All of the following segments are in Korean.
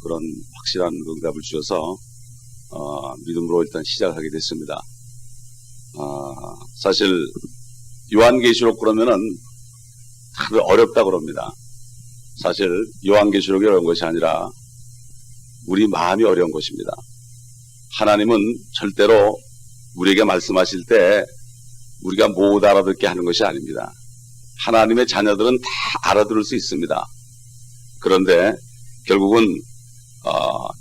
그런 확실한 응답을 주셔서 믿음으로 일단 시작하게 됐습니다. 사실 요한계시록 그러면은 다들 어렵다 그럽니다. 사실 요한계시록이 어려운 것이 아니라 우리 마음이 어려운 것입니다. 하나님은 절대로 우리에게 말씀하실 때 우리가 못 알아듣게 하는 것이 아닙니다. 하나님의 자녀들은 다 알아들을 수 있습니다. 그런데 결국은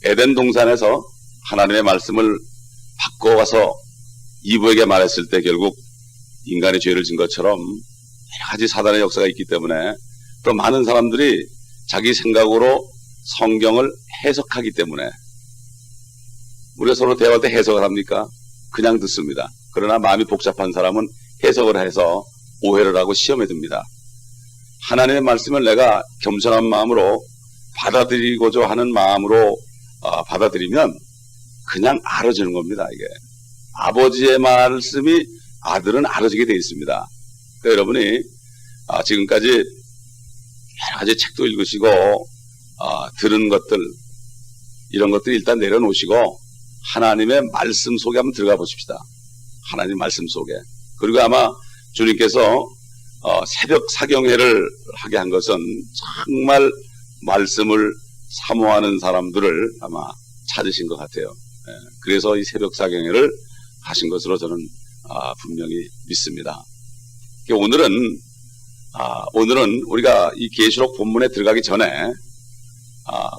에덴 동산에서 하나님의 말씀을 바꿔와서 이브에게 말했을 때 결국 인간이 죄를 진 것처럼 여러 가지 사단의 역사가 있기 때문에 또 많은 사람들이 자기 생각으로 성경을 해석하기 때문에 우리가 서로 대화할 때 해석을 합니까? 그냥 듣습니다. 그러나 마음이 복잡한 사람은 해석을 해서 오해를 하고 시험에 듭니다. 하나님의 말씀을 내가 겸손한 마음으로 받아들이고자 하는 마음으로 받아들이면 그냥 알아지는 겁니다. 이게 아버지의 말씀이 아들은 알아지게 되어 있습니다. 그러니까 여러분이 지금까지 여러 가지 책도 읽으시고 들은 것들 이런 것들 일단 내려놓으시고 하나님의 말씀 속에 한번 들어가 보십시다. 하나님 말씀 속에. 그리고 아마 주님께서 새벽 사경회를 하게 한 것은 정말 말씀을 사모하는 사람들을 아마 찾으신 것 같아요. 그래서 이 새벽 사경회를 하신 것으로 저는 분명히 믿습니다. 오늘은 우리가 이 계시록 본문에 들어가기 전에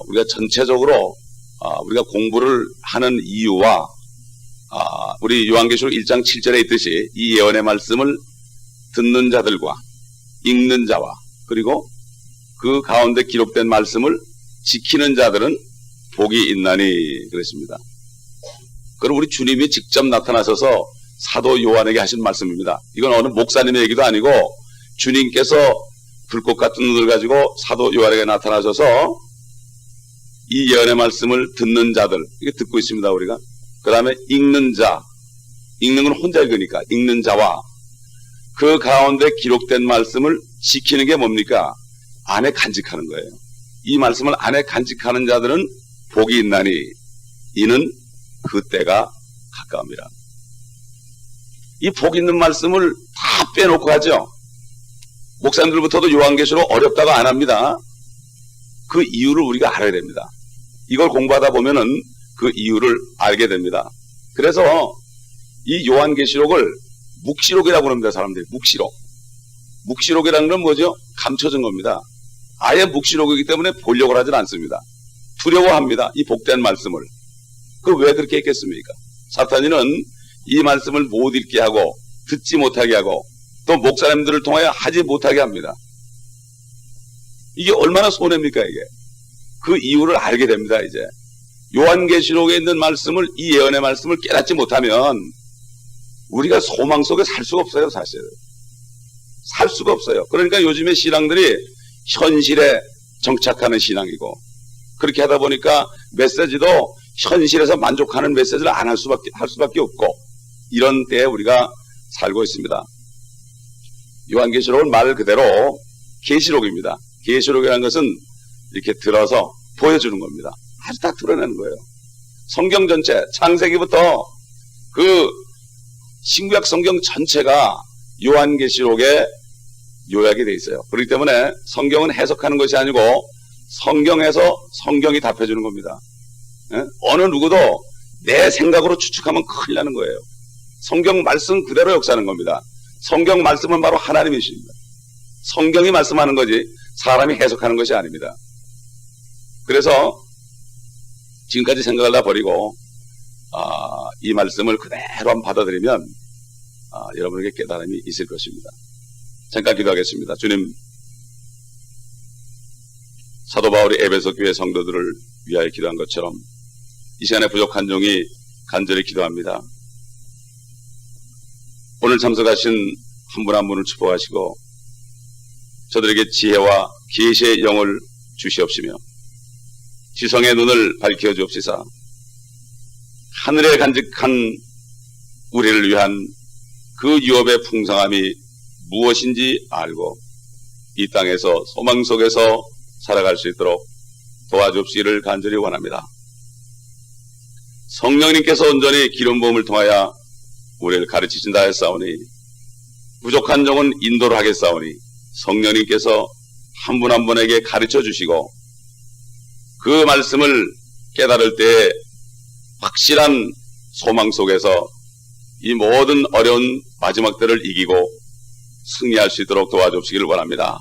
우리가 전체적으로 우리가 공부를 하는 이유와 우리 요한계시록 1장 7절에 있듯이 이 예언의 말씀을 듣는 자들과 읽는 자와 그리고 그 가운데 기록된 말씀을 지키는 자들은 복이 있나니 그랬습니다. 그럼 우리 주님이 직접 나타나셔서 사도 요한에게 하신 말씀입니다. 이건 어느 목사님의 얘기도 아니고 주님께서 불꽃 같은 눈을 가지고 사도 요한에게 나타나셔서 이 예언의 말씀을 듣는 자들, 이게 듣고 있습니다, 우리가. 그 다음에 읽는 자, 읽는 건 혼자 읽으니까, 읽는 자와 그 가운데 기록된 말씀을 지키는 게 뭡니까? 안에 간직하는 거예요. 이 말씀을 안에 간직하는 자들은 복이 있나니, 이는 그 때가 가까움이라. 이 복 있는 말씀을 다 빼놓고 하죠. 목사님들부터도 요한계시록 어렵다고 안 합니다. 그 이유를 우리가 알아야 됩니다. 이걸 공부하다 보면은 그 이유를 알게 됩니다. 그래서 이 요한계시록을 묵시록이라고 부릅니다. 사람들이 묵시록. 묵시록이라는 건 뭐죠? 감춰진 겁니다. 아예 묵시록이기 때문에 보려고 하진 않습니다. 두려워합니다. 이 복된 말씀을. 그 왜 그렇게 했겠습니까? 사탄이는 이 말씀을 못 읽게 하고 듣지 못하게 하고 또 목사님들을 통하여 하지 못하게 합니다. 이게 얼마나 손해입니까 이게. 그 이유를 알게 됩니다. 이제 요한계시록에 있는 말씀을 이 예언의 말씀을 깨닫지 못하면 우리가 소망 속에 살 수가 없어요. 사실 살 수가 없어요. 그러니까 요즘에 신앙들이 현실에 정착하는 신앙이고 그렇게 하다 보니까 메시지도 현실에서 만족하는 메시지를 안 할 수밖에 없고 이런 때에 우리가 살고 있습니다. 요한계시록은 말 그대로 계시록입니다. 계시록이라는 것은 이렇게 들어서 보여주는 겁니다. 아주 딱 드러내는 거예요. 성경 전체, 창세기부터 그 신구약 성경 전체가 요한계시록에 요약이 되어 있어요. 그렇기 때문에 성경은 해석하는 것이 아니고 성경에서 성경이 답해주는 겁니다. 어느 누구도 내 생각으로 추측하면 큰일 나는 거예요. 성경 말씀 그대로 역사하는 겁니다. 성경 말씀은 바로 하나님이십니다. 성경이 말씀하는 거지 사람이 해석하는 것이 아닙니다. 그래서 지금까지 생각을 다 버리고 이 말씀을 그대로 한번 받아들이면 여러분에게 깨달음이 있을 것입니다. 잠깐 기도하겠습니다. 주님, 사도 바울이 에베소 교회 성도들을 위하여 기도한 것처럼 이 시간에 부족한 종이 간절히 기도합니다. 오늘 참석하신 한 분 한 분을 축복하시고 저들에게 지혜와 계시의 영을 주시옵시며 지성의 눈을 밝혀 주옵시사 하늘에 간직한 우리를 위한 그 유업의 풍성함이 무엇인지 알고 이 땅에서 소망 속에서 살아갈 수 있도록 도와주옵시기를 간절히 원합니다. 성령님께서 온전히 기름 부음을 통하여 우리를 가르치신다 했사오니 부족한 종은 인도를 하겠사오니 성령님께서 한 분 한 분에게 가르쳐 주시고 그 말씀을 깨달을 때 확실한 소망 속에서 이 모든 어려운 마지막 때를 이기고 승리할 수 있도록 도와주시기를 원합니다.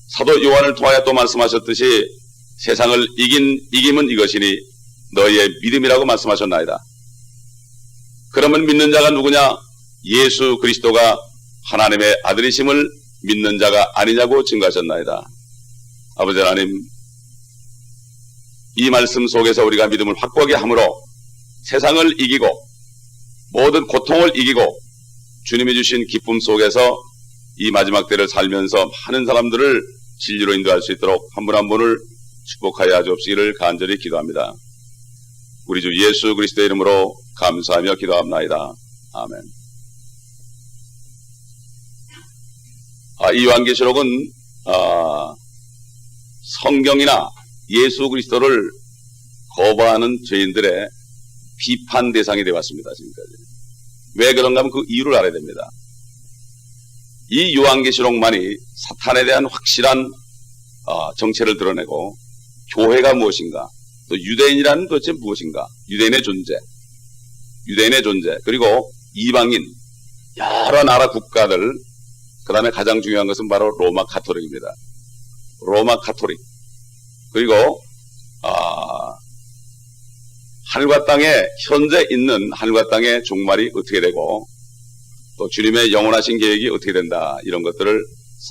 사도 요한을 통하여 또 말씀하셨듯이 세상을 이김은 이것이니 너희의 믿음이라고 말씀하셨나이다. 그러면 믿는 자가 누구냐? 예수 그리스도가 하나님의 아들이심을 믿는 자가 아니냐고 증거하셨나이다. 아버지 하나님, 이 말씀 속에서 우리가 믿음을 확고하게 함으로 세상을 이기고 모든 고통을 이기고 주님이 주신 기쁨 속에서 이 마지막 때를 살면서 많은 사람들을 진리로 인도할 수 있도록 한 분 한 분을 축복하여 주옵시기를 간절히 기도합니다. 우리 주 예수 그리스도의 이름으로 감사하며 기도합나이다. 아멘. 이 요한계시록은 성경이나 예수 그리스도를 거부하는 죄인들의 비판 대상이 되어 왔습니다. 지금까지. 왜 그런가 하면 그 이유를 알아야 됩니다. 이 요한계시록만이 사탄에 대한 확실한 정체를 드러내고 교회가 무엇인가, 또 유대인이라는 도대체 무엇인가, 유대인의 존재, 그리고 이방인, 여러 나라 국가들, 그 다음에 가장 중요한 것은 바로 로마 가톨릭입니다. 로마 가톨릭. 그리고 하늘과 땅에 현재 있는 하늘과 땅의 종말이 어떻게 되고 또 주님의 영원하신 계획이 어떻게 된다, 이런 것들을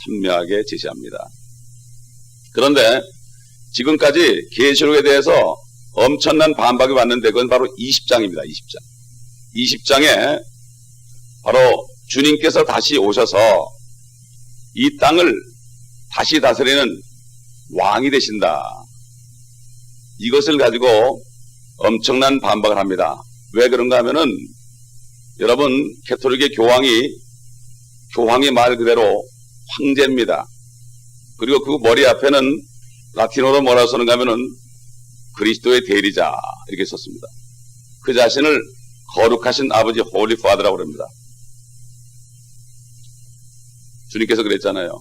선명하게 제시합니다. 그런데 지금까지 계시록에 대해서 엄청난 반박이 왔는데 그건 바로 20장입니다. 20장에 바로 주님께서 다시 오셔서 이 땅을 다시 다스리는 왕이 되신다. 이것을 가지고 엄청난 반박을 합니다. 왜 그런가 하면은 여러분, 가톨릭의 교황이 말 그대로 황제입니다. 그리고 그 머리 앞에는 라틴어로 뭐라고 쓰는가 하면은 그리스도의 대리자 이렇게 썼습니다. 그 자신을 거룩하신 아버지 홀리 파더라고 합니다. 주님께서 그랬잖아요.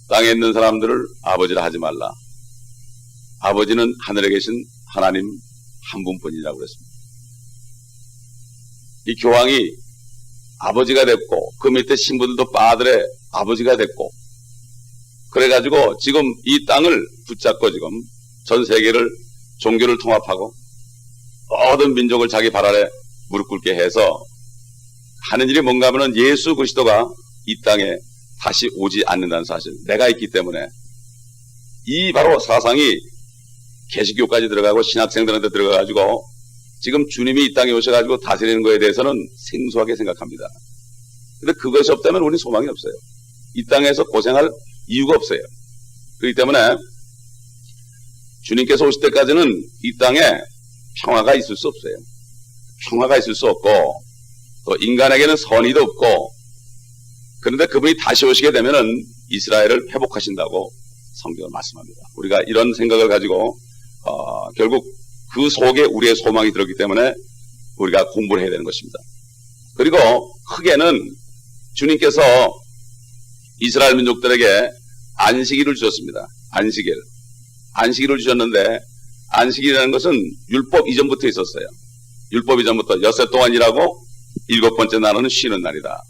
땅에 있는 사람들을 아버지라 하지 말라. 아버지는 하늘에 계신 하나님 한 분뿐이라고 그랬습니다. 이 교황이 아버지가 됐고 그 밑에 신부들도 빠들의 아버지가 됐고, 그래가지고 지금 이 땅을 붙잡고 지금 전 세계를 종교를 통합하고 모든 민족을 자기 발 아래 무릎 꿇게 해서 하는 일이 뭔가 하면 예수 그리스도가 이 땅에 다시 오지 않는다는 사실, 내가 있기 때문에 이 바로 사상이 개신교까지 들어가고 신학생들한테 들어가가지고 지금 주님이 이 땅에 오셔가지고 다스리는 거에 대해서는 생소하게 생각합니다. 근데 그것이 없다면 우리는 소망이 없어요. 이 땅에서 고생할 이유가 없어요. 그렇기 때문에 주님께서 오실 때까지는 이 땅에 평화가 있을 수 없어요. 평화가 있을 수 없고 또 인간에게는 선의도 없고, 그런데 그분이 다시 오시게 되면은 이스라엘을 회복하신다고 성경은 말씀합니다. 우리가 이런 생각을 가지고 결국 그 속에 우리의 소망이 들었기 때문에 우리가 공부를 해야 되는 것입니다. 그리고 크게는 주님께서 이스라엘 민족들에게 안식일을 주셨습니다. 안식일을 주셨는데 안식일이라는 것은 율법 이전부터 있었어요. 율법 이전부터 엿새 동안 일하고 일곱 번째 날은 쉬는 날이다.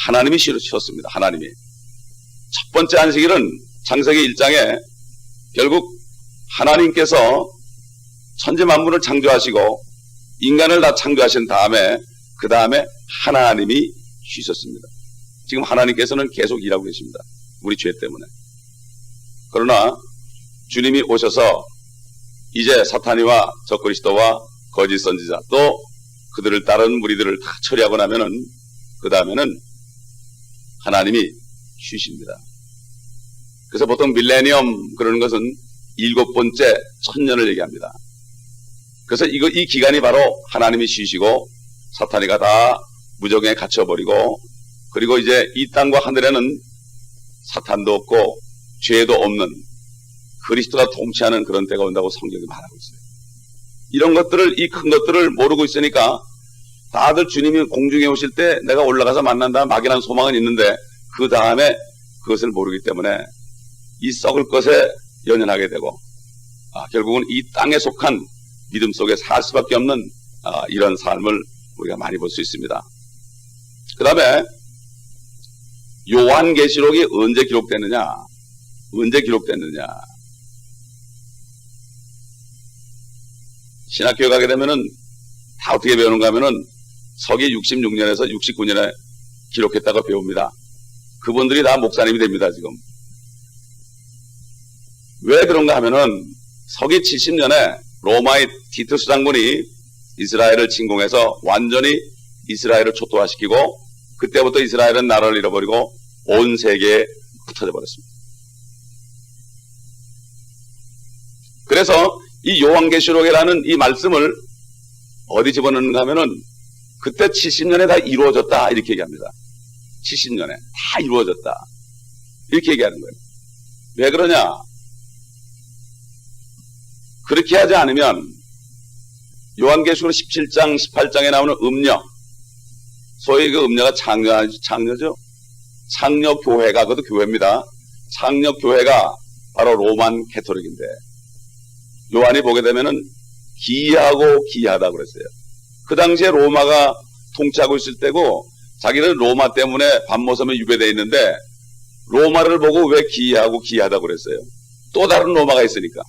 하나님이 쉬었습니다. 하나님이. 첫 번째 안식일은 창세기 1장에 결국 하나님께서 천지 만물을 창조하시고 인간을 다 창조하신 다음에 그 다음에 하나님이 쉬셨습니다. 지금 하나님께서는 계속 일하고 계십니다. 우리 죄 때문에. 그러나 주님이 오셔서 이제 사탄이와 적그리스도와 거짓 선지자 또 그들을 따르는 무리들을 다 처리하고 나면은 그 다음에는 하나님이 쉬십니다. 그래서 보통 밀레니엄 그러는 것은 7번째 천년을 얘기합니다. 그래서 이 기간이 바로 하나님이 쉬시고 사탄이가 다 무적에 갇혀버리고, 그리고 이제 이 땅과 하늘에는 사탄도 없고 죄도 없는 그리스도가 통치하는 그런 때가 온다고 성경이 말하고 있어요. 이런 것들을, 이 큰 것들을 모르고 있으니까 다들 주님이 공중에 오실 때 내가 올라가서 만난다 막연한 소망은 있는데 그 다음에 그것을 모르기 때문에 이 썩을 것에 연연하게 되고 결국은 이 땅에 속한 믿음 속에 살 수밖에 없는 이런 삶을 우리가 많이 볼 수 있습니다. 그 다음에 요한계시록이 언제 기록됐느냐? 신학교에 가게 되면은 다 어떻게 배우는가 하면은 서기 66년에서 69년에 기록했다고 배웁니다. 그분들이 다 목사님이 됩니다, 지금. 왜 그런가 하면은 서기 70년에 로마의 티투스 장군이 이스라엘을 침공해서 완전히 이스라엘을 초토화시키고 그때부터 이스라엘은 나라를 잃어버리고 온 세계에 흩어져 버렸습니다. 그래서 이 요한계시록이라는 이 말씀을 어디 집어넣는가 하면은 그때 70년에 다 이루어졌다 이렇게 얘기합니다. 70년에 다 이루어졌다 이렇게 얘기하는 거예요. 왜 그러냐? 그렇게 하지 않으면 요한계시록 17장 18장에 나오는 음녀, 소위 그 음녀가 창녀죠. 창녀교회가, 그것도 교회입니다. 창녀교회가 바로 로만 캐토릭인데 요한이 보게 되면은 기이하고 기이하다고 그랬어요. 그 당시에 로마가 통치하고 있을 때고 자기는 로마 때문에 밤모섬에 유배되어 있는데 로마를 보고 왜 기이하고 기이하다고 그랬어요. 또 다른 로마가 있으니까.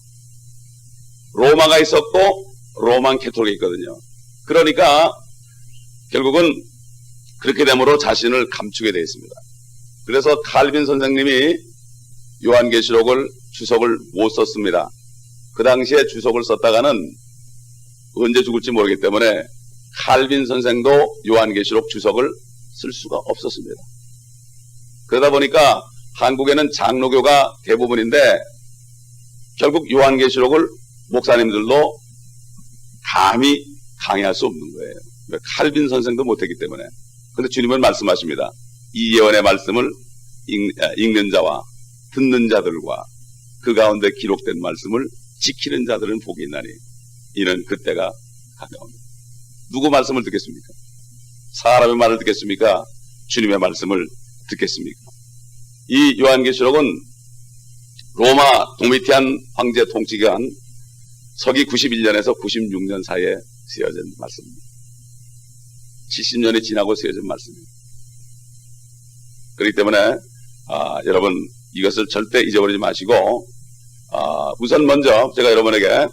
로마가 있었고 로만 캐토릭이 있거든요. 그러니까 결국은 그렇게 됨으로 자신을 감추게 되어 있습니다. 그래서 칼빈 선생님이 요한계시록을 주석을 못 썼습니다. 그 당시에 주석을 썼다가는 언제 죽을지 모르기 때문에 칼빈 선생도 요한계시록 주석을 쓸 수가 없었습니다. 그러다 보니까 한국에는 장로교가 대부분인데 결국 요한계시록을 목사님들도 감히 강의할 수 없는 거예요. 칼빈 선생도 못했기 때문에. 그런데 주님은 말씀하십니다. 이 예언의 말씀을 읽는 자와 듣는 자들과 그 가운데 기록된 말씀을 지키는 자들은 복이 있나니 이는 그때가 가까웁니다. 누구 말씀을 듣겠습니까? 사람의 말을 듣겠습니까? 주님의 말씀을 듣겠습니까? 이 요한계시록은 로마 도미티안 황제 통치기간 서기 91년에서 96년 사이에 쓰여진 말씀입니다. 70년이 지나고 쓰여진 말씀입니다. 그렇기 때문에 여러분 이것을 절대 잊어버리지 마시고 우선 먼저 제가 여러분에게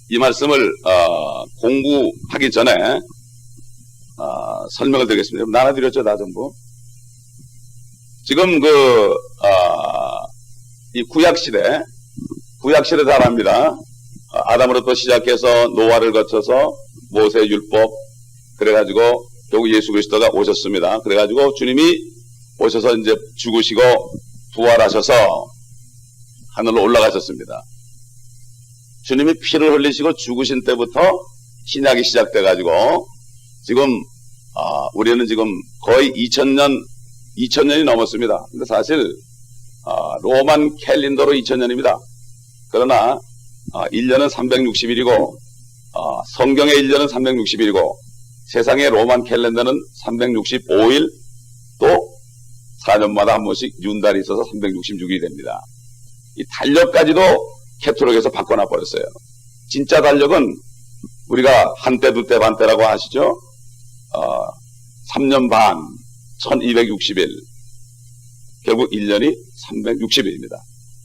이 말씀을 공부하기 전에 설명을 드리겠습니다. 나눠드렸죠, 다 전부. 지금 이 구약시대 잘 압니다. 아담으로부터 시작해서 노아를 거쳐서 모세 율법, 그래가지고 결국 예수 그리스도가 오셨습니다. 그래가지고 주님이 오셔서 이제 죽으시고 부활하셔서 하늘로 올라가셨습니다. 주님이 피를 흘리시고 죽으신 때부터 신약이 시작돼가지고 지금 우리는 지금 거의 2000년이 넘었습니다. 근데 사실 로만 캘린더로 2000년입니다. 그러나 1년은 360일이고 성경의 1년은 360일이고 세상의 로만 캘린더는 365일 또 4년마다 한 번씩 윤달이 있어서 366일이 됩니다. 이 달력까지도 캐톨릭에서 바꿔놔 버렸어요. 진짜 달력은 우리가 한때, 두때, 반때라고 아시죠? 3년 반, 1260일. 결국 1년이 360일입니다.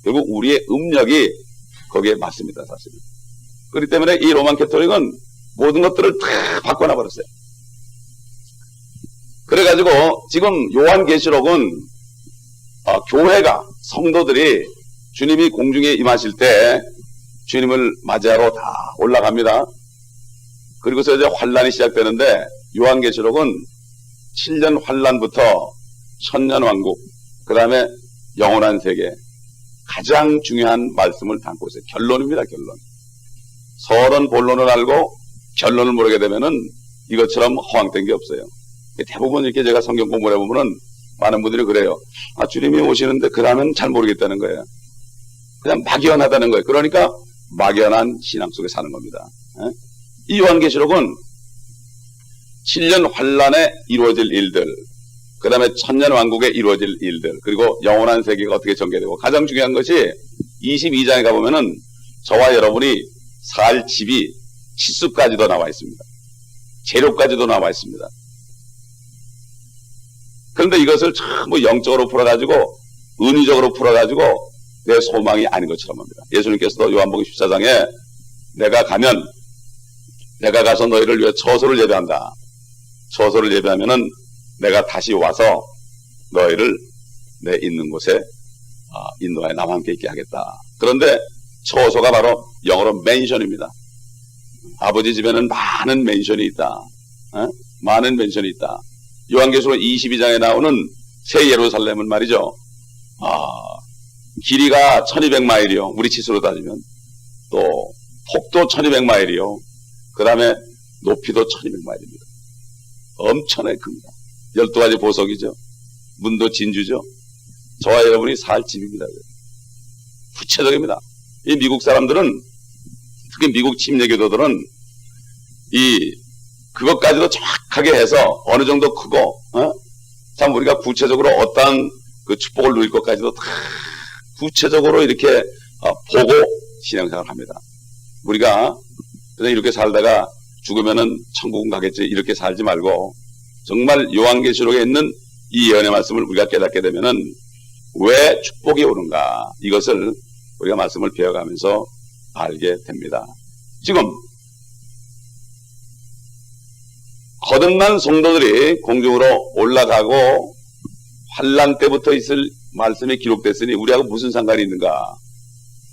결국 우리의 음력이 거기에 맞습니다, 사실은. 그렇기 때문에 이 로만 캐톨릭은 모든 것들을 다 바꿔놔 버렸어요. 그래가지고 지금 요한계시록은 교회가, 성도들이 주님이 공중에 임하실 때 주님을 맞이하러 다 올라갑니다. 그리고서 이제 환란이 시작되는데 요한계시록은 7년 환란부터 천년왕국, 그 다음에 영원한 세계, 가장 중요한 말씀을 담고 있어요. 결론입니다, 결론. 설은 본론을 알고 결론을 모르게 되면은 이것처럼 허황된 게 없어요. 대부분 이렇게 제가 성경 공부를 해보면은 많은 분들이 그래요. 주님이 오시는데 그 다음엔 잘 모르겠다는 거예요. 그냥 막연하다는 거예요. 그러니까 막연한 신앙 속에 사는 겁니다. 이 요한계시록은 7년 환란에 이루어질 일들, 그 다음에 천년 왕국에 이루어질 일들, 그리고 영원한 세계가 어떻게 전개되고, 가장 중요한 것이 22장에 가보면은 저와 여러분이 살 집이 치수까지도 나와 있습니다. 재료까지도 나와 있습니다. 그런데 이것을 전부 영적으로 풀어가지고 은유적으로 풀어가지고 내 소망이 아닌 것처럼 합니다. 예수님께서도 요한복음 14장에 내가 가서 너희를 위해 처소를 예배한다. 처소를 예배하면은 내가 다시 와서 너희를 내 있는 곳에 인도하여 나와 함께 있게 하겠다. 그런데 처소가 바로 영어로 맨션입니다. 아버지 집에는 많은 맨션이 있다. 많은 맨션이 있다. 요한계시록 22장에 나오는 새 예루살렘은 말이죠. 길이가 1200마일이요. 우리 치수로 따지면. 또 폭도 1200마일이요. 그 다음에 높이도 1200마일입니다. 엄청나게 큽니다. 12가지 보석이죠. 문도 진주죠. 저와 여러분이 살 집입니다. 구체적입니다. 이 미국 사람들은, 특히 미국 침례교도들은 그것까지도 정확하게 해서 어느 정도 크고, 참 우리가 구체적으로 어떠한 그 축복을 누릴 것까지도 다 구체적으로 이렇게 보고 신앙생활을 합니다. 우리가 그냥 이렇게 살다가 죽으면은 천국은 가겠지 이렇게 살지 말고, 정말 요한계시록에 있는 이 예언의 말씀을 우리가 깨닫게 되면은 왜 축복이 오는가, 이것을 우리가 말씀을 배워가면서 알게 됩니다. 지금 거듭난 성도들이 공중으로 올라가고 환란 때부터 있을 말씀이 기록됐으니 우리하고 무슨 상관이 있는가,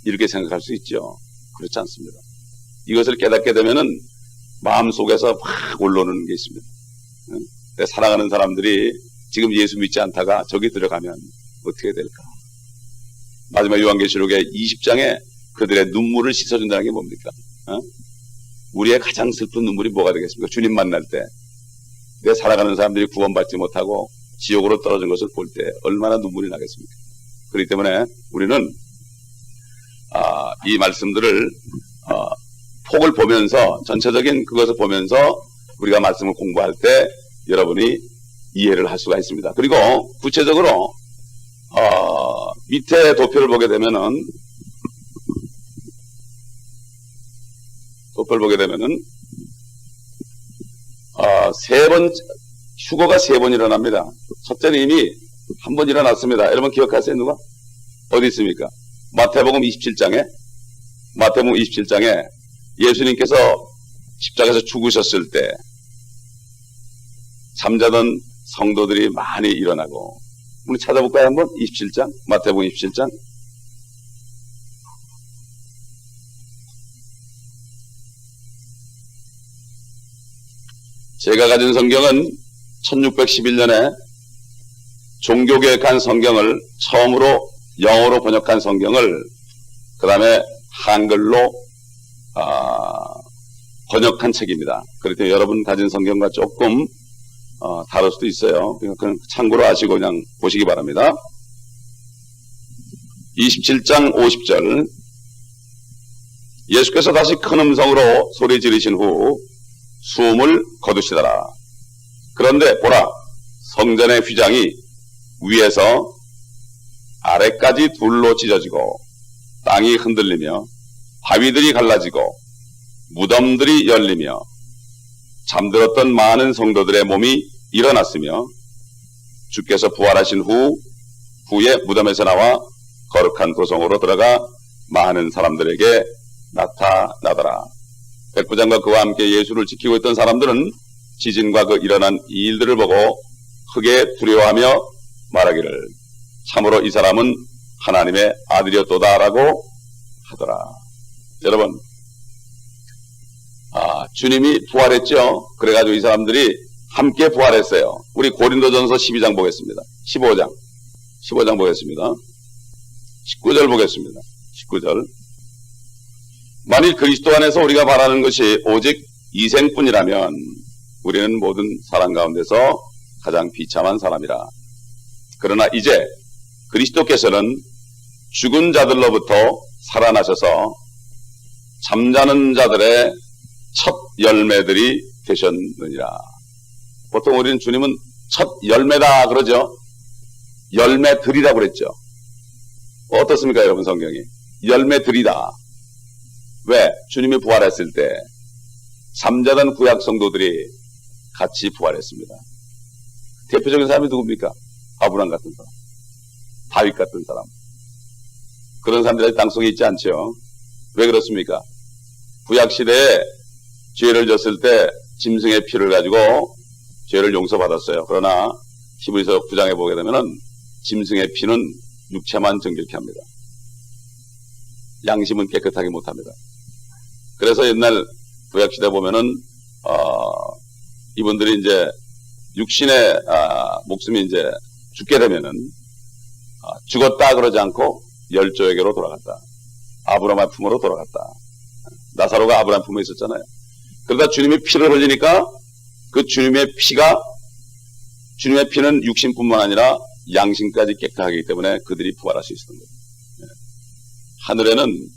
이렇게 생각할 수 있죠. 그렇지 않습니다. 이것을 깨닫게 되면은 마음속에서 막 올라오는 게 있습니다. 사랑하는 사람들이 지금 예수 믿지 않다가 저기 들어가면 어떻게 될까? 마지막 요한계시록의 20장에 그들의 눈물을 씻어준다는 게 뭡니까? 우리의 가장 슬픈 눈물이 뭐가 되겠습니까? 주님 만날 때 내 사랑하는 사람들이 구원받지 못하고 지옥으로 떨어진 것을 볼 때 얼마나 눈물이 나겠습니까? 그렇기 때문에 우리는 이 말씀들을 폭을 보면서, 전체적인 그것을 보면서 우리가 말씀을 공부할 때 여러분이 이해를 할 수가 있습니다. 그리고 구체적으로 밑에 도표를 보게 되면은 휴거가 3번 일어납니다. 첫째는 이미 한 번 일어났습니다. 여러분 기억하세요? 누가? 어디 있습니까? 마태복음 27장에 예수님께서 십자가에서 죽으셨을 때 잠자던 성도들이 많이 일어나고, 우리 찾아볼까요? 한번 27장, 마태복음 27장. 제가 가진 성경은 1611년에 종교개혁한 성경을 처음으로 영어로 번역한 성경을 그 다음에 한글로 번역한 책입니다. 그렇기 때문에 여러분 가진 성경과 조금 다를 수도 있어요. 그냥 참고로 아시고 그냥 보시기 바랍니다. 27장 50절, 예수께서 다시 큰 음성으로 소리 지르신 후 숨을 거두시더라. 그런데 보라, 성전의 휘장이 위에서 아래까지 둘로 찢어지고 땅이 흔들리며 바위들이 갈라지고 무덤들이 열리며 잠들었던 많은 성도들의 몸이 일어났으며 주께서 부활하신 후에 무덤에서 나와 거룩한 도성으로 들어가 많은 사람들에게 나타나더라. 백부장과 그와 함께 예수를 지키고 있던 사람들은 지진과 그 일어난 이 일들을 보고 크게 두려워하며 말하기를 참으로 이 사람은 하나님의 아들이었도다라고 하더라. 여러분, 주님이 부활했죠. 그래가지고 이 사람들이 함께 부활했어요. 우리 고린도전서 12장 보겠습니다. 15장 보겠습니다. 19절 보겠습니다. 19절. 만일 그리스도 안에서 우리가 바라는 것이 오직 이생뿐이라면 우리는 모든 사람 가운데서 가장 비참한 사람이라. 그러나 이제 그리스도께서는 죽은 자들로부터 살아나셔서 잠자는 자들의 첫 열매들이 되셨느니라. 보통 우리는 주님은 첫 열매다 그러죠. 열매들이라고 그랬죠. 어떻습니까 여러분 성경이? 열매들이다. 왜? 주님이 부활했을 때 잠자던 구약 성도들이 같이 부활했습니다. 대표적인 사람이 누굽니까? 아브라함 같은 사람, 다윗 같은 사람. 그런 사람들이 땅속에 있지 않죠. 왜 그렇습니까? 구약시대에 죄를 졌을 때 짐승의 피를 가지고 죄를 용서받았어요. 그러나 히브리서 9장에 보게 되면은 짐승의 피는 육체만 정결케 합니다. 양심은 깨끗하게 못합니다. 그래서 옛날 구약시대 보면은 이분들이 이제 육신의 목숨이 이제 죽게 되면은 죽었다 그러지 않고 열조에게로 돌아갔다. 아브라함의 품으로 돌아갔다. 나사로가 아브라함 품에 있었잖아요. 그러다 주님이 피를 흘리니까 그 주님의 피는 육신뿐만 아니라 양심까지 깨끗하기 때문에 그들이 부활할 수 있었던 거예요. 하늘에는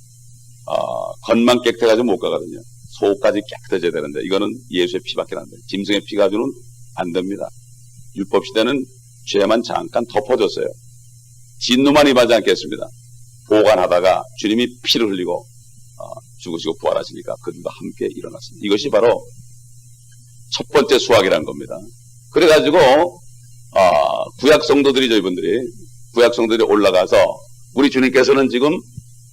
겉만 깨끗해가지고 못 가거든요. 속까지 깨끗해져야 되는데 이거는 예수의 피밖에 안 돼요. 짐승의 피 가지고는 안 됩니다. 율법 시대는 죄만 잠깐 덮어줬어요. 진노만 임하지 않겠습니다. 보관하다가 주님이 피를 흘리고 죽으시고 부활하시니까 그들도 함께 일어났습니다. 이것이 바로 첫 번째 수확이라는 겁니다. 그래가지고 구약 성도들이죠. 이분들이 구약 성도들이 올라가서 우리 주님께서는 지금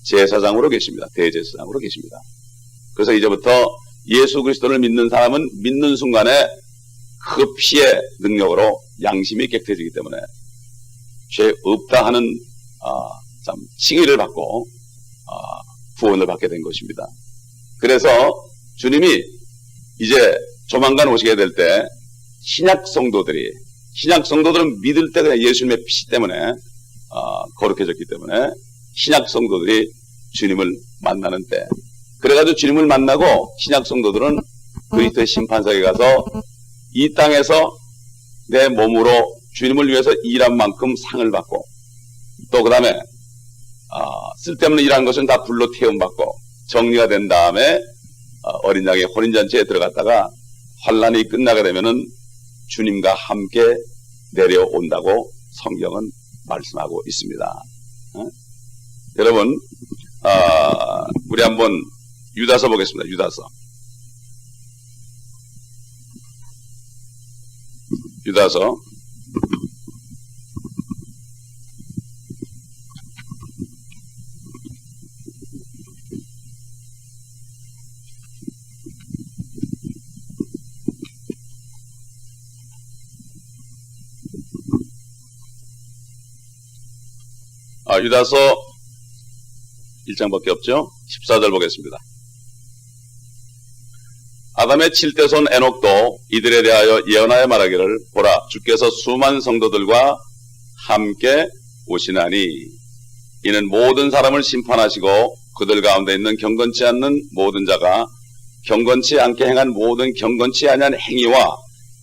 제사장으로 계십니다. 대제사장으로 계십니다. 그래서 이제부터 예수 그리스도를 믿는 사람은 믿는 순간에 그 피의 능력으로 양심이 깨끗해지기 때문에 죄 없다 하는 참 칭의를 받고 구원을 받게 된 것입니다. 그래서 주님이 이제 조만간 오시게 될 때 신약 성도들은 믿을 때 그냥 예수님의 피 때문에 거룩해졌기 때문에 신약 성도들이 주님을 만나는 때, 그래가지고 주님을 만나고 신약 성도들은 그리스도의 심판석에 가서 이 땅에서 내 몸으로 주님을 위해서 일한 만큼 상을 받고, 또 그 다음에 쓸데없는 일한 것은 다 불로 태움받고 정리가 된 다음에 어린 양의 혼인잔치에 들어갔다가 환란이 끝나게 되면은 주님과 함께 내려온다고 성경은 말씀하고 있습니다. 여러분, 우리 한번 유다서 보겠습니다. 유다서 유다서 1장밖에 없죠. 14절 보겠습니다. 아담의 7대손 에녹도 이들에 대하여 예언하여 말하기를, 보라, 주께서 수많은 성도들과 함께 오시나니 이는 모든 사람을 심판하시고 그들 가운데 있는 경건치 않는 모든 자가 경건치 않게 행한 모든 경건치 아니한 행위와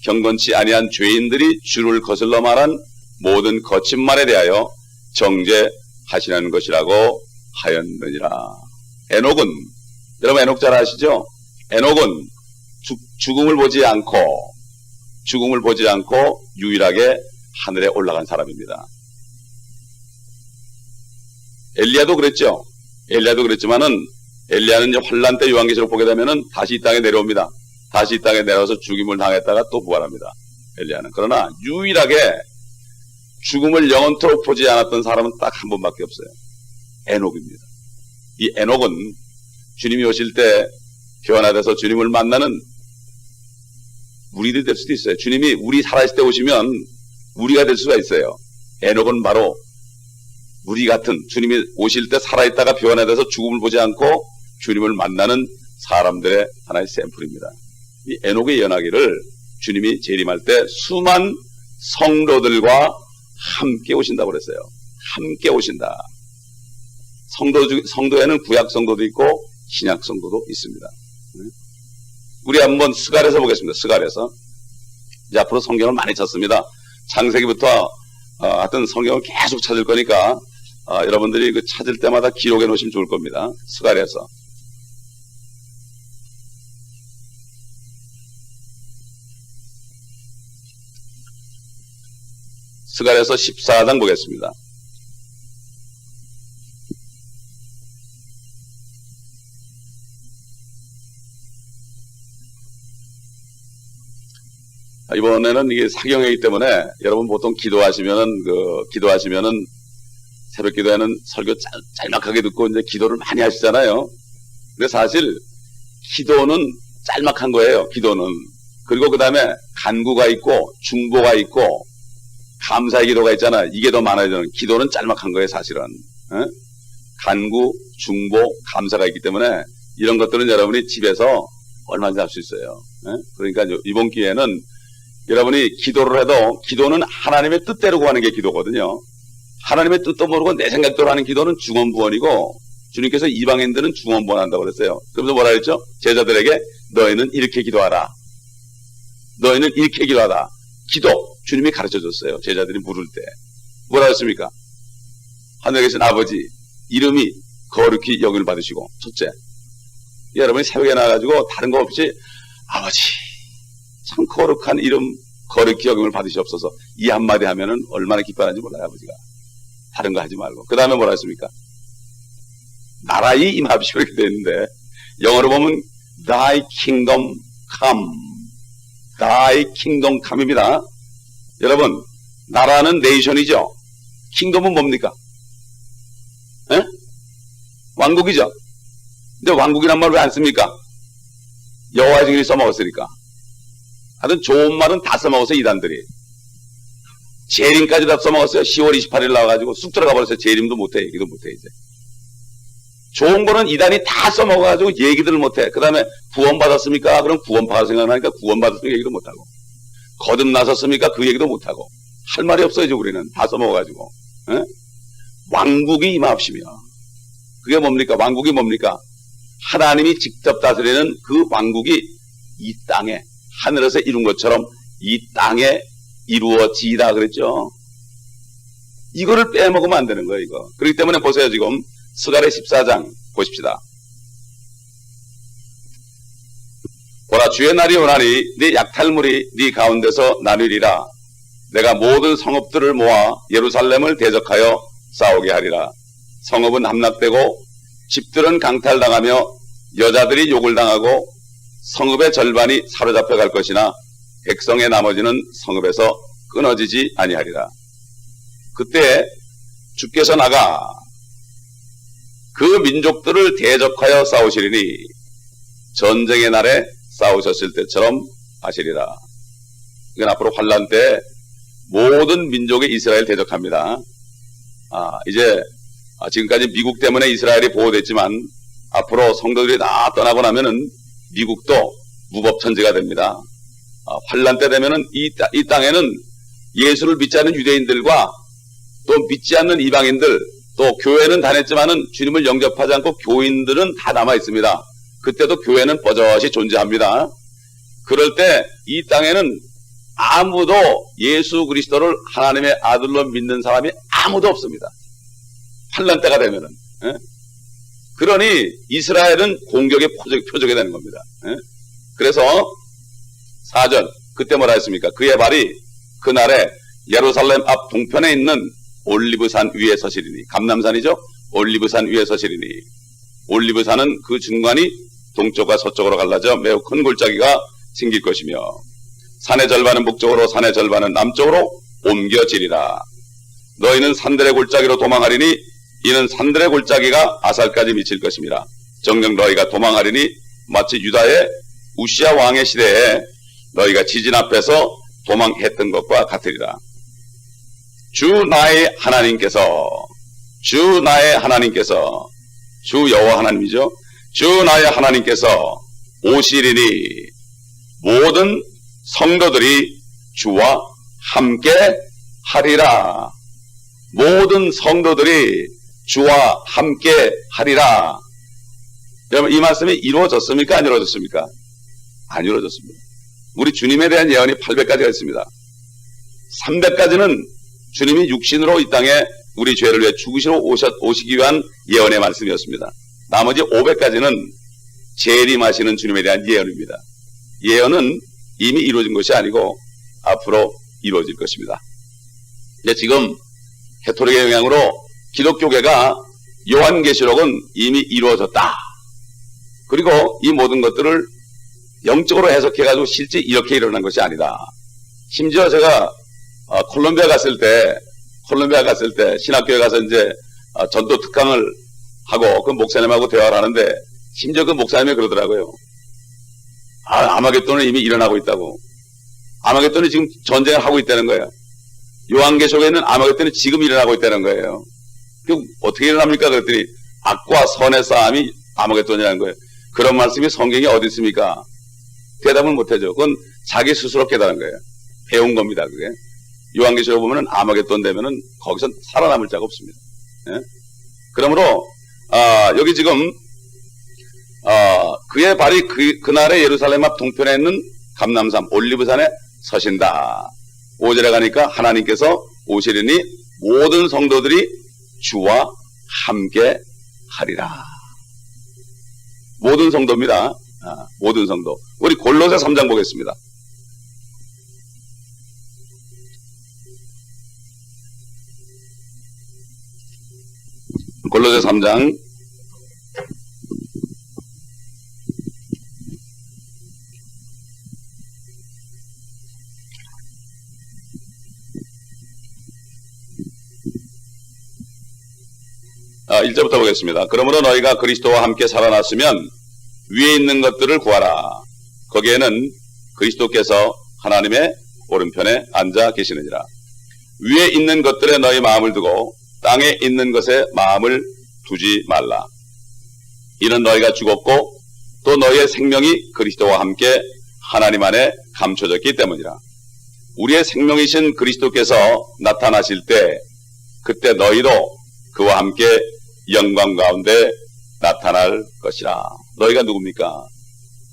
경건치 아니한 죄인들이 주를 거슬러 말한 모든 거친 말에 대하여 정죄하시는 것이라고 하였느니라. 에녹은, 여러분 에녹 잘 아시죠? 에녹은 죽음을 보지 않고 유일하게 하늘에 올라간 사람입니다. 엘리야도 그랬죠. 엘리야도 그랬지만은 엘리야는 환란 때 요한계시록 보게 되면은 다시 이 땅에 내려옵니다. 다시 이 땅에 내려와서 죽임을 당했다가 또 부활합니다. 엘리야는. 그러나 유일하게 죽음을 영원토록 보지 않았던 사람은 딱 한 번밖에 없어요. 에녹입니다. 이 에녹은 주님이 오실 때 변화돼서 주님을 만나는 우리들이 될 수도 있어요. 주님이 우리 살아있을 때 오시면 우리가 될 수가 있어요. 에녹은 바로 우리 같은, 주님이 오실 때 살아있다가 변화돼서 죽음을 보지 않고 주님을 만나는 사람들의 하나의 샘플입니다. 이 에녹의 연하기를 주님이 재림할 때 수많은 성도들과 함께 오신다고 그랬어요. 함께 오신다. 성도에는 구약 성도도 있고 신약 성도도 있습니다. 우리 한번 스갈에서 보겠습니다. 스갈에서. 이제 앞으로 성경을 많이 찾습니다. 창세기부터 하여튼 성경을 계속 찾을 거니까 여러분들이 그 찾을 때마다 기록해 놓으시면 좋을 겁니다. 스가랴서. 스가랴서 14장 보겠습니다. 이번에는 이게 사경이기 때문에 여러분 보통 기도하시면은 새벽 기도에는 설교 짤막하게 듣고 이제 기도를 많이 하시잖아요. 근데 사실 기도는 짤막한 거예요. 기도는. 그리고 그 다음에 간구가 있고 중보가 있고 감사의 기도가 있잖아. 이게 더 많아야 되는. 기도는 짤막한 거예요, 사실은. 간구, 중보, 감사가 있기 때문에 이런 것들은 여러분이 집에서 얼마든지 할 수 있어요. 그러니까 이번 기회는 여러분이 기도를 해도 기도는 하나님의 뜻대로 구하는 게 기도거든요. 하나님의 뜻도 모르고 내 생각대로 하는 기도는 중언부언이고 주님께서 이방인들은 중언부언한다고 그랬어요. 그러면서 뭐라 그랬죠? 제자들에게 너희는 이렇게 기도하라. 너희는 이렇게 기도하라. 기도 주님이 가르쳐줬어요. 제자들이 물을 때. 뭐라 했습니까? 하늘에 계신 아버지 이름이 거룩히 여김을 받으시고 첫째 여러분이 새벽에 나와가지고 다른 거 없이 아버지 참 거룩한 이름 거룩히 여김을 받으시옵소서 이 한마디 하면은 얼마나 기뻐하는지 몰라요. 아버지가 다른 거 하지 말고 그 다음에 뭐라 했습니까? 나라의 임합시오 이렇게 되어 있는데 영어로 보면 Thy kingdom come Thy kingdom come입니다. 여러분 나라는 네이션이죠. 킹덤은 뭡니까? 에? 왕국이죠. 근데 왕국이란 말 왜 안 씁니까? 여호와의 증인이 써먹었으니까. 하여튼 좋은 말은 다 써먹었어요. 이단들이. 재림까지 다 써먹었어요. 10월 28일 나와가지고 쑥 들어가 버렸어요. 재림도 못해 얘기도 못해 이제. 좋은 거는 이단이 다 써먹어가지고 얘기들을 못해. 그 다음에 구원받았습니까? 그럼 구원파가 생각나니까 구원받았으니까 얘기도 못하고 거듭나섰습니까? 그 얘기도 못하고 할 말이 없어요. 이제 우리는 다 써먹어가지고. 에? 왕국이 임합시며 그게 뭡니까? 왕국이 뭡니까? 하나님이 직접 다스리는 그 왕국이 이 땅에 하늘에서 이룬 것처럼 이 땅에 이루어지다 그랬죠. 이거를 빼먹으면 안 되는 거예요. 이거. 그렇기 때문에 보세요. 지금 스가랴 14장 보십시다. 보라 주의 날이 오나니 네 약탈물이 네 가운데서 나누리라. 내가 모든 성읍들을 모아 예루살렘을 대적하여 싸우게 하리라. 성읍은 함락되고 집들은 강탈당하며 여자들이 욕을 당하고 성읍의 절반이 사로잡혀 갈 것이나 백성의 나머지는 성읍에서 끊어지지 아니하리라. 그때 주께서 나가 그 민족들을 대적하여 싸우시리니 전쟁의 날에 싸우셨을 때처럼 하시리라. 이건 앞으로 환란 때 모든 민족의 이스라엘 대적합니다. 이제 지금까지 미국 때문에 이스라엘이 보호됐지만 앞으로 성도들이 다 떠나고 나면은 미국도 무법천지가 됩니다. 환란 때 되면은 이 땅에는 예수를 믿지 않는 유대인들과 또 믿지 않는 이방인들 또 교회는 다녔지만은 주님을 영접하지 않고 교인들은 다 남아 있습니다. 그때도 교회는 버젓이 존재합니다. 그럴 때 이 땅에는 아무도 예수 그리스도를 하나님의 아들로 믿는 사람이 아무도 없습니다. 환란 때가 되면은. 그러니 이스라엘은 공격의 표적이 되는 겁니다. 그래서 4절 그때 뭐라 했습니까? 그의 발이 그날에 예루살렘 앞 동편에 있는 올리브산 위에 서시리니 감람산이죠. 올리브산 위에 서시리니 올리브산은 그 중간이 동쪽과 서쪽으로 갈라져 매우 큰 골짜기가 생길 것이며 산의 절반은 북쪽으로 산의 절반은 남쪽으로 옮겨지리라. 너희는 산들의 골짜기로 도망하리니 이는 산들의 골짜기가 아살까지 미칠 것입니다. 정녕 너희가 도망하리니 마치 유다의 우시야 왕의 시대에 너희가 지진 앞에서 도망했던 것과 같으리라. 주 나의 하나님께서 주 여호와 하나님이죠. 주 나의 하나님께서 오시리니 모든 성도들이 주와 함께 하리라. 모든 성도들이 주와 함께 하리라. 여러분 이 말씀이 이루어졌습니까? 안 이루어졌습니까? 안 이루어졌습니다. 우리 주님에 대한 예언이 800가지가 있습니다. 300가지는 주님이 육신으로 이 땅에 우리 죄를 위해 죽으시러 오시기 위한 예언의 말씀이었습니다. 나머지 500가지는 재림하시는 주님에 대한 예언입니다. 예언은 이미 이루어진 것이 아니고 앞으로 이루어질 것입니다. 근데 지금 해토릭의 영향으로 기독교계가 요한계시록은 이미 이루어졌다. 그리고 이 모든 것들을 영적으로 해석해가지고 실제 이렇게 일어난 것이 아니다. 심지어 제가 콜롬비아 갔을 때 신학교에 가서 이제 전도 특강을 하고 그 목사님하고 대화를 하는데 심지어 그 목사님이 그러더라고요. 아마겟돈은 이미 일어나고 있다고. 아마겟돈이 지금 전쟁을 하고 있다는 거예요. 요한계시록에 있는 아마겟돈이 지금 일어나고 있다는 거예요. 그 어떻게 일어납니까? 그랬더니 악과 선의 싸움이 아마겟돈이라는 거예요. 그런 말씀이 성경에 어디 있습니까? 대답을 못하죠. 그건 자기 스스로 깨달은 거예요. 배운 겁니다. 그게. 요한계시록 보면은 아마겟돈 되면은 거기서 살아남을 자가 없습니다. 예? 그러므로 여기 지금 그의 발이 그날의 예루살렘 앞 동편에 있는 감람산 올리브산에 서신다. 5절에 가니까 하나님께서 오시리니 모든 성도들이 주와 함께 하리라. 모든 성도입니다. 모든 성도. 우리 골로새 3장 보겠습니다. 골로새 3장 1절부터 보겠습니다. 그러므로 너희가 그리스도와 함께 살아났으면 위에 있는 것들을 구하라. 거기에는 그리스도께서 하나님의 오른편에 앉아 계시느니라. 위에 있는 것들에 너희 마음을 두고 땅에 있는 것에 마음을 두지 말라. 이는 너희가 죽었고 또 너희의 생명이 그리스도와 함께 하나님 안에 감춰졌기 때문이라. 우리의 생명이신 그리스도께서 나타나실 때 그때 너희도 그와 함께 영광 가운데 나타날 것이라. 너희가 누굽니까?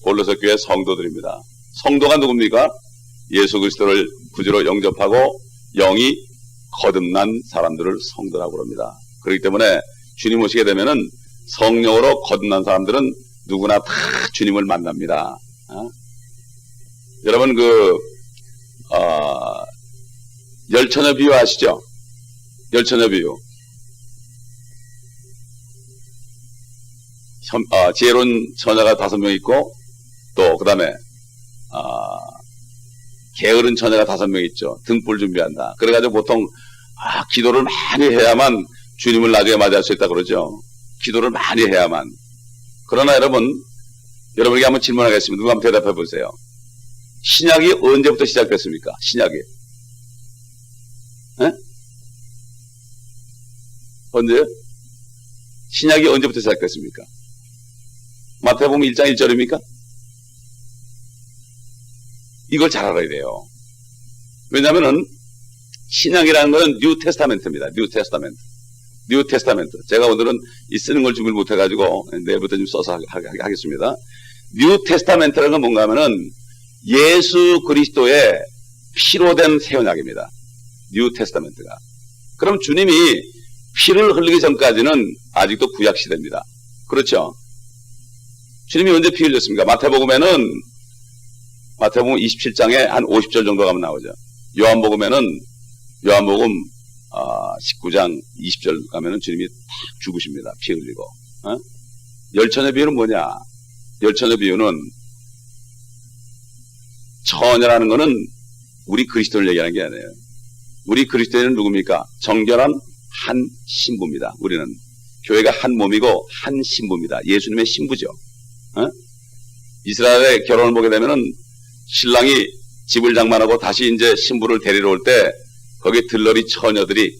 골로새 교회 성도들입니다. 성도가 누굽니까? 예수 그리스도를 구주로 영접하고 영이 거듭난 사람들을 성도라고 그럽니다. 그렇기 때문에 주님 오시게 되면은 성령으로 거듭난 사람들은 누구나 다 주님을 만납니다. 여러분 열처녀 비유 아시죠? 열처녀 비유. 지혜로운 처녀가 5명 있고 또 그 다음에 게으른 처녀가 5명 있죠. 등불 준비한다. 그래가지고 보통 기도를 많이 해야만 주님을 나중에 맞이할 수 있다 그러죠. 기도를 많이 해야만. 그러나 여러분에게 한번 질문하겠습니다. 누가 한번 대답해 보세요. 신약이 언제부터 시작됐습니까? 신약이. 에? 언제? 신약이 언제부터 시작됐습니까? 마태복음 1장 1절입니까? 이걸 잘 알아야 돼요. 왜냐하면은 신약이라는 것은 뉴 테스타멘트입니다. 뉴 테스타멘트. 뉴 테스타멘트. 제가 오늘은 이 쓰는 걸 준비를 못해가지고 내일부터 좀 써서 하겠습니다. 뉴 테스타멘트라는 건 뭔가 하면은 예수 그리스도의 피로 된 새 언약입니다. 뉴 테스타멘트가. 그럼 주님이 피를 흘리기 전까지는 아직도 구약 시대입니다. 그렇죠? 주님이 언제 피 흘렸습니까? 마태복음 27장에 한 50절 정도 가면 나오죠. 요한복음 19장 20절 가면은 주님이 탁 죽으십니다. 피 흘리고. 열처녀 비유는 뭐냐? 열처녀 비유는 처녀라는 것은 우리 그리스도를 얘기하는 게 아니에요. 우리 그리스도인은 누굽니까? 정결한 한 신부입니다. 우리는 교회가 한 몸이고 한 신부입니다. 예수님의 신부죠. 이스라엘의 결혼을 보게 되면은 신랑이 집을 장만하고 다시 이제 신부를 데리러 올 때 거기 들러리 처녀들이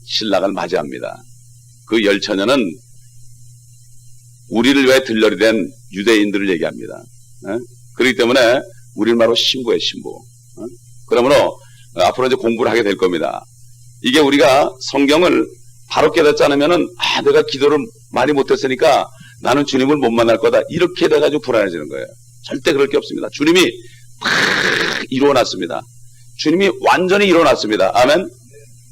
신랑을 맞이합니다. 그 열처녀는 우리를 위해 들러리 된 유대인들을 얘기합니다. 그렇기 때문에 우리는 바로 신부예요, 신부. 그러므로 앞으로 이제 공부를 하게 될 겁니다. 이게 우리가 성경을 바로 깨닫지 않으면은 내가 기도를 많이 못했으니까 나는 주님을 못 만날 거다. 이렇게 돼가지고 불안해지는 거예요. 절대 그럴 게 없습니다. 주님이 다 이루어놨습니다. 주님이 완전히 이루어놨습니다. 아멘.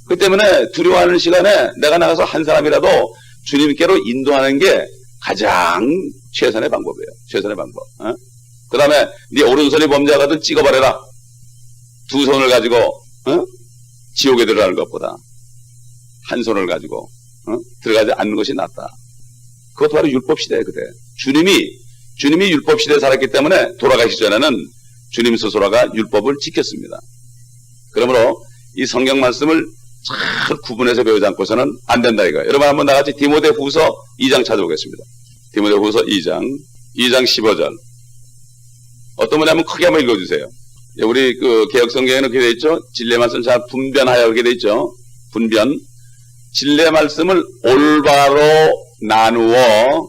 그 때문에 두려워하는 시간에 내가 나가서 한 사람이라도 주님께로 인도하는 게 가장 최선의 방법이에요. 최선의 방법. 그 다음에 네 오른손이 범죄하거든 찍어버려라. 두 손을 가지고 지옥에 들어가는 것보다 한 손을 가지고 들어가지 않는 것이 낫다. 그것도 바로 율법시대예요. 그때 주님이 율법시대에 살았기 때문에 돌아가시기 전에는 주님 스스로가 율법을 지켰습니다. 그러므로 이 성경 말씀을 잘 구분해서 배우지 않고서는 안 된다 이거예요. 여러분 한번 나같이 디모데후서 2장 찾아보겠습니다. 디모데후서 2장 15절. 어떤 분이 한번 크게 한번 읽어주세요. 우리 그 개혁성경에는 그렇게 되어 있죠. 진리의 말씀 잘 분변하여 이렇게 되어 있죠. 분변. 진리의 말씀을 올바로 나누어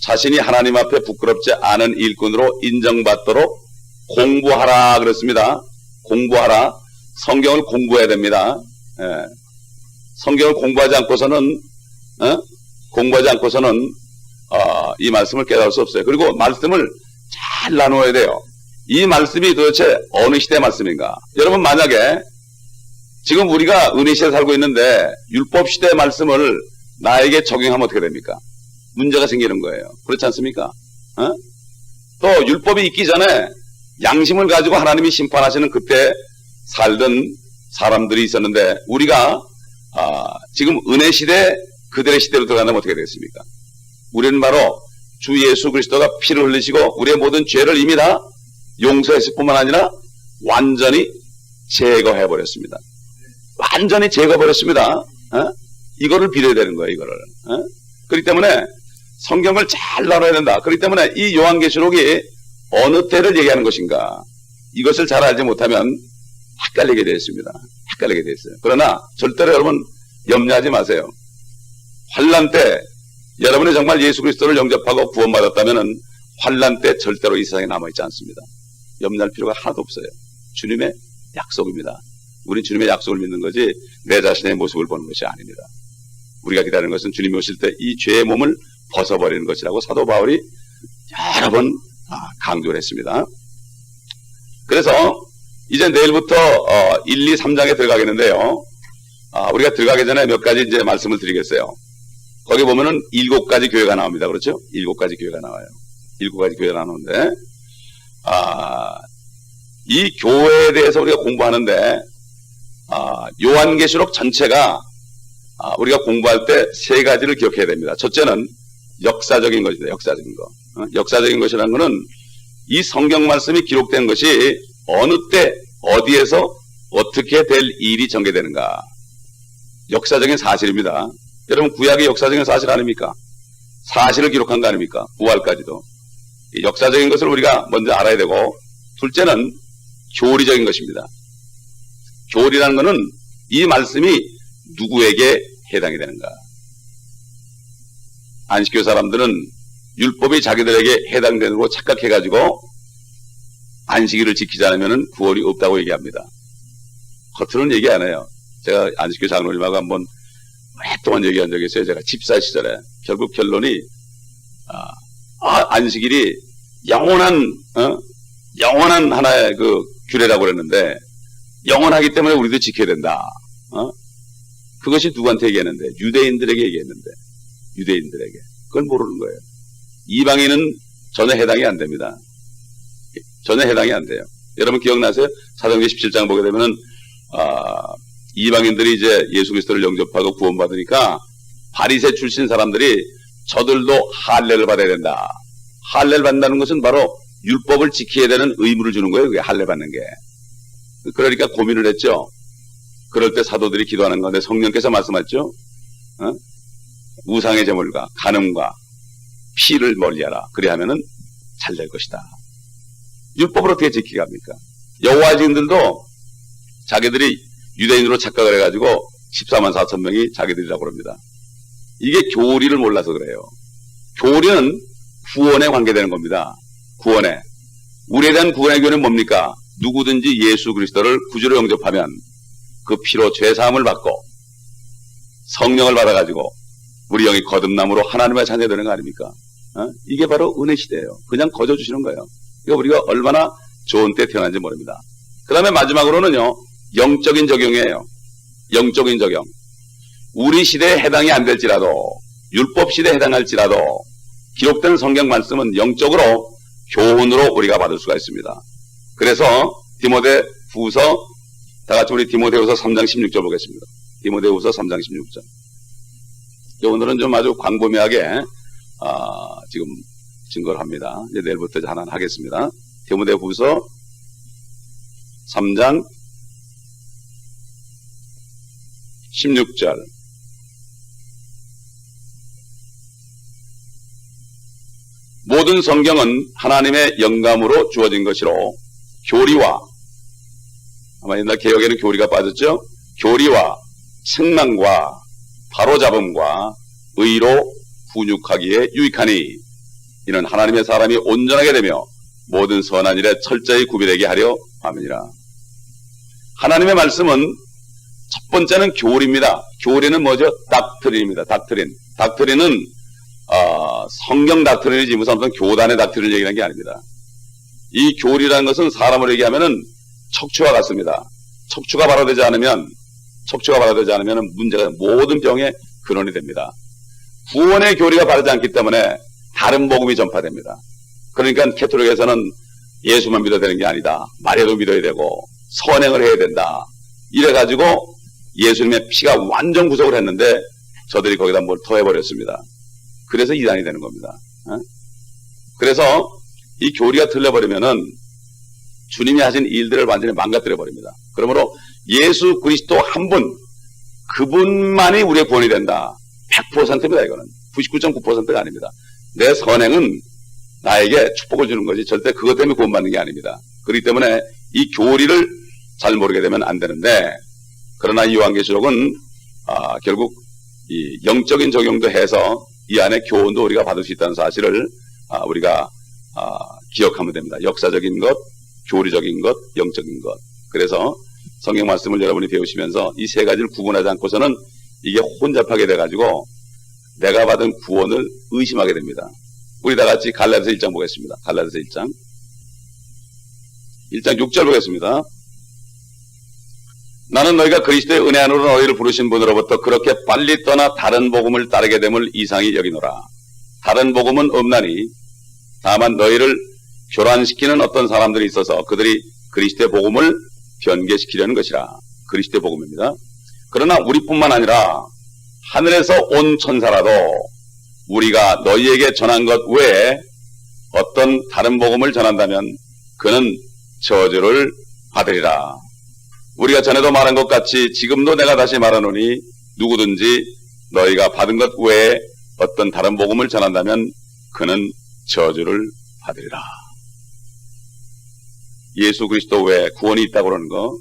자신이 하나님 앞에 부끄럽지 않은 일꾼으로 인정받도록 공부하라 그랬습니다. 공부하라. 성경을 공부해야 됩니다. 예. 성경을 공부하지 않고서는 이 말씀을 깨달을 수 없어요. 그리고 말씀을 잘 나누어야 돼요. 이 말씀이 도대체 어느 시대의 말씀인가? 여러분 만약에 지금 우리가 은혜 시대에 살고 있는데 율법 시대의 말씀을 나에게 적용하면 어떻게 됩니까? 문제가 생기는 거예요. 그렇지 않습니까? 또 율법이 있기 전에 양심을 가지고 하나님이 심판하시는 그때 살던 사람들이 있었는데 우리가 지금 은혜 시대 그들의 시대로 들어간다면 어떻게 되겠습니까? 우리는 바로 주 예수 그리스도가 피를 흘리시고 우리의 모든 죄를 이미 다 용서했을 뿐만 아니라 완전히 제거해버렸습니다. 완전히 제거해버렸습니다. 이거를 빌어야 되는 거예요. 이거를. 그렇기 때문에 성경을 잘 나눠야 된다. 그렇기 때문에 이 요한계시록이 어느 때를 얘기하는 것인가 이것을 잘 알지 못하면 헷갈리게 되어 있습니다. 헷갈리게 되어 있어요. 그러나 절대로 여러분 염려하지 마세요. 환난 때 여러분이 정말 예수 그리스도를 영접하고 구원받았다면 환난 때 절대로 이 세상에 남아있지 않습니다. 염려할 필요가 하나도 없어요. 주님의 약속입니다. 우린 주님의 약속을 믿는 거지 내 자신의 모습을 보는 것이 아닙니다. 우리가 기다리는 것은 주님이 오실 때 이 죄의 몸을 벗어버리는 것이라고 사도 바울이 여러 번 강조를 했습니다. 그래서 이제 내일부터 1, 2, 3장에 들어가겠는데요. 우리가 들어가기 전에 몇 가지 이제 말씀을 드리겠어요. 거기 보면은 7가지 교회가 나옵니다. 그렇죠? 7가지 교회가 나와요. 7가지 교회가 나오는데 이 교회에 대해서 우리가 공부하는데 요한계시록 전체가 우리가 공부할 때 3가지를 기억해야 됩니다. 첫째는 역사적인 것이다. 역사적인 거. 역사적인 것이라는 것은 이 성경 말씀이 기록된 것이 어느 때 어디에서 어떻게 될 일이 전개되는가. 역사적인 사실입니다. 여러분 구약의 역사적인 사실 아닙니까? 사실을 기록한 거 아닙니까? 부활까지도. 역사적인 것을 우리가 먼저 알아야 되고 둘째는 교리적인 것입니다. 교리라는 것은 이 말씀이 누구에게 해당이 되는가. 안식교 사람들은 율법이 자기들에게 해당되는 거 착각해가지고 안식일을 지키지 않으면 구원이 없다고 얘기합니다. 겉으로는 얘기 안 해요. 제가 안식교 장로님하고 한번 오랫동안 얘기한 적이 있어요. 제가 집사 시절에. 결국 결론이 안식일이 영원한 하나의 그 규례라고 그랬는데 영원하기 때문에 우리도 지켜야 된다. 그것이 누구한테 얘기했는데? 유대인들에게 얘기했는데. 유대인들에게. 그걸 모르는 거예요. 이방인은 전혀 해당이 안 됩니다. 전혀 해당이 안 돼요. 여러분 기억나세요? 사도행전 17장 보게 되면은 이방인들이 이제 예수 그리스도를 영접하고 구원받으니까 바리새 출신 사람들이 저들도 할례를 받아야 된다. 할례를 받는다는 것은 바로 율법을 지켜야 되는 의무를 주는 거예요. 그게 할례 받는 게. 그러니까 고민을 했죠. 그럴 때 사도들이 기도하는 건데 성령께서 말씀하셨죠. 우상의 제물과 간음과 피를 멀리하라. 그래야면은 잘 될 것이다. 율법을 어떻게 지키게 합니까? 여호와 증인들도 자기들이 유대인으로 착각을 해가지고 14만 4천 명이 자기들이라고 그럽니다. 이게 교리를 몰라서 그래요. 교리는 구원에 관계되는 겁니다. 구원에. 우리에 대한 구원의 교리는 뭡니까? 누구든지 예수 그리스도를 구주로 영접하면 그 피로 죄사함을 받고 성령을 받아가지고 우리 영이 거듭남으로 하나님의 자녀가 되는 거 아닙니까? 이게 바로 은혜 시대예요. 그냥 거저 주시는 거예요. 이거 우리가 얼마나 좋은 때 태어난지 모릅니다. 그 다음에 마지막으로는요, 영적인 적용이에요. 영적인 적용. 우리 시대에 해당이 안 될지라도, 율법 시대에 해당할지라도 기록된 성경 말씀은 영적으로 교훈으로 우리가 받을 수가 있습니다. 그래서 디모데 후서, 다 같이 우리 디모데후서 3장 16절 보겠습니다. 디모데후서 3장 16절. 오늘은 좀 아주 광범위하게 지금 증거를 합니다. 이제 내일부터 하나 하겠습니다. 디모데후서 3장 16절. 모든 성경은 하나님의 영감으로 주어진 것이로 교리와, 아마 옛날 개혁에는 교리가 빠졌죠? 교리와 책망과 바로잡음과 의로 훈육하기에 유익하니 이는 하나님의 사람이 온전하게 되며 모든 선한 일에 철저히 구비되게 하려 함이니라. 하나님의 말씀은 첫 번째는 교리입니다. 교리는 뭐죠? 닥트린입니다. 닥트린은 성경 닥트린이지 무슨 교단의 닥트린을 얘기하는 게 아닙니다. 이 교리라는 것은 사람으로 얘기하면은 척추와 같습니다. 척추가 발화되지 않으면 문제가, 모든 병의 근원이 됩니다. 구원의 교리가 바르지 않기 때문에 다른 복음이 전파됩니다. 그러니까 캐톨릭에서는 예수만 믿어야 되는 게 아니다, 마리아도 믿어야 되고 선행을 해야 된다, 이래가지고 예수님의 피가 완전 구속을 했는데 저들이 거기다 뭘 더해버렸습니다. 그래서 이단이 되는 겁니다. 그래서 이 교리가 틀려버리면은 주님이 하신 일들을 완전히 망가뜨려 버립니다. 그러므로 예수 그리스도 한 분, 그분만이 우리의 구원이 된다. 100%입니다. 이거는 99.9%가 아닙니다. 내 선행은 나에게 축복을 주는 거지 절대 그것 때문에 구원받는 게 아닙니다. 그렇기 때문에 이 교리를 잘 모르게 되면 안 되는데, 그러나 이 요한계시록은 결국 이 영적인 적용도 해서 이 안에 교훈도 우리가 받을 수 있다는 사실을 우리가 기억하면 됩니다. 역사적인 것, 교리적인 것, 영적인 것. 그래서 성경 말씀을 여러분이 배우시면서 이 세 가지를 구분하지 않고서는 이게 혼잡하게 돼가지고 내가 받은 구원을 의심하게 됩니다. 우리 다 같이 갈라디아서 1장 보겠습니다. 갈라디아서 1장 6절 보겠습니다. 나는 너희가 그리스도의 은혜 안으로 너희를 부르신 분으로부터 그렇게 빨리 떠나 다른 복음을 따르게 됨을 이상히 여기노라. 다른 복음은 없나니 다만 너희를 교란시키는 어떤 사람들이 있어서 그들이 그리스도의 복음을 변개시키려는 것이라. 그리스도의 복음입니다. 그러나 우리뿐만 아니라 하늘에서 온 천사라도 우리가 너희에게 전한 것 외에 어떤 다른 복음을 전한다면 그는 저주를 받으리라. 우리가 전에도 말한 것 같이 지금도 내가 다시 말하노니 누구든지 너희가 받은 것 외에 어떤 다른 복음을 전한다면 그는 저주를 받으리라. 예수 그리스도 외에 구원이 있다고 그러는 거,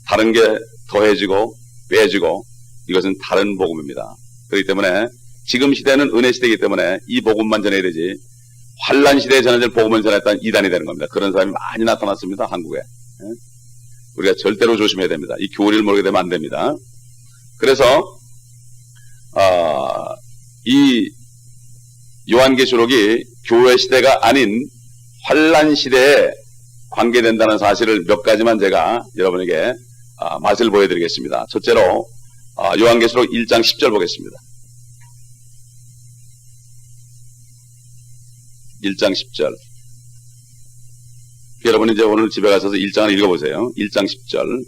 다른 게 더해지고 빼지고, 이것은 다른 복음입니다. 그렇기 때문에 지금 시대는 은혜 시대이기 때문에 이 복음만 전해야 되지, 환란 시대에 전해질 복음을 전했다는 이단이 되는 겁니다. 그런 사람이 많이 나타났습니다. 한국에. 우리가 절대로 조심해야 됩니다. 이 교리를 모르게 되면 안 됩니다. 그래서 이 요한계시록이 교회 시대가 아닌 환란 시대에 관계된다는 사실을 몇 가지만 제가 여러분에게 맛을 보여드리겠습니다. 첫째로 요한계시록 1장 10절 보겠습니다. 1장 10절. 여러분 이제 오늘 집에 가셔서 1장을 읽어보세요. 1장 10절.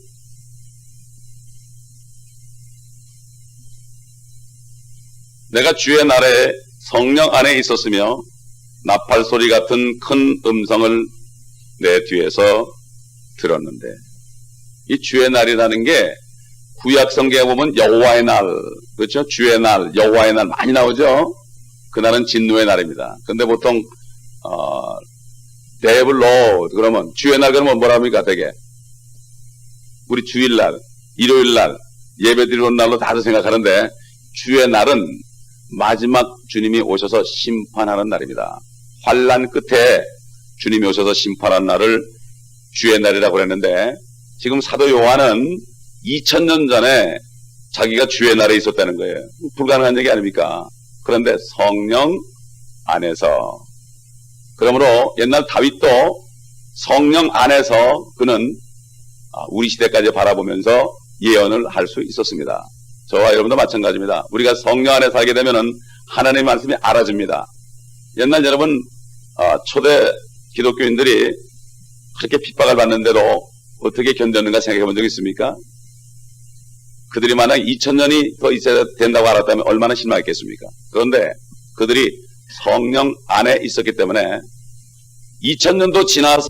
내가 주의 날에 성령 안에 있었으며 나팔 소리 같은 큰 음성을 내 뒤에서 들었는데, 이 주의 날이라는 게 구약 성경에 보면 여호와의 날, 그렇죠? 주의 날, 여호와의 날 많이 나오죠? 그날은 진노의 날입니다. 근데 보통 데블로 그러면 주의 날 그러면 뭐랍니까? 되게 우리 주일날, 일요일날 예배드리러 온 날로 다들 생각하는데, 주의 날은 마지막 주님이 오셔서 심판하는 날입니다. 환란 끝에 주님이 오셔서 심판하는 날을 주의 날이라고 그랬는데, 지금 사도 요한은 2000년 전에 자기가 주의 날에 있었다는 거예요. 불가능한 얘기 아닙니까? 그런데 성령 안에서, 그러므로 옛날 다윗도 성령 안에서 그는 우리 시대까지 바라보면서 예언을 할 수 있었습니다. 저와 여러분도 마찬가지입니다. 우리가 성령 안에 살게 되면은 하나님의 말씀이 알아집니다. 옛날 여러분 초대 기독교인들이 그렇게 핍박을 받는데도 어떻게 견뎠는가 생각해 본 적 있습니까? 그들이 만약 2000년이 더 있어야 된다고 알았다면 얼마나 실망했겠습니까? 그런데 그들이 성령 안에 있었기 때문에 2000년도 지나서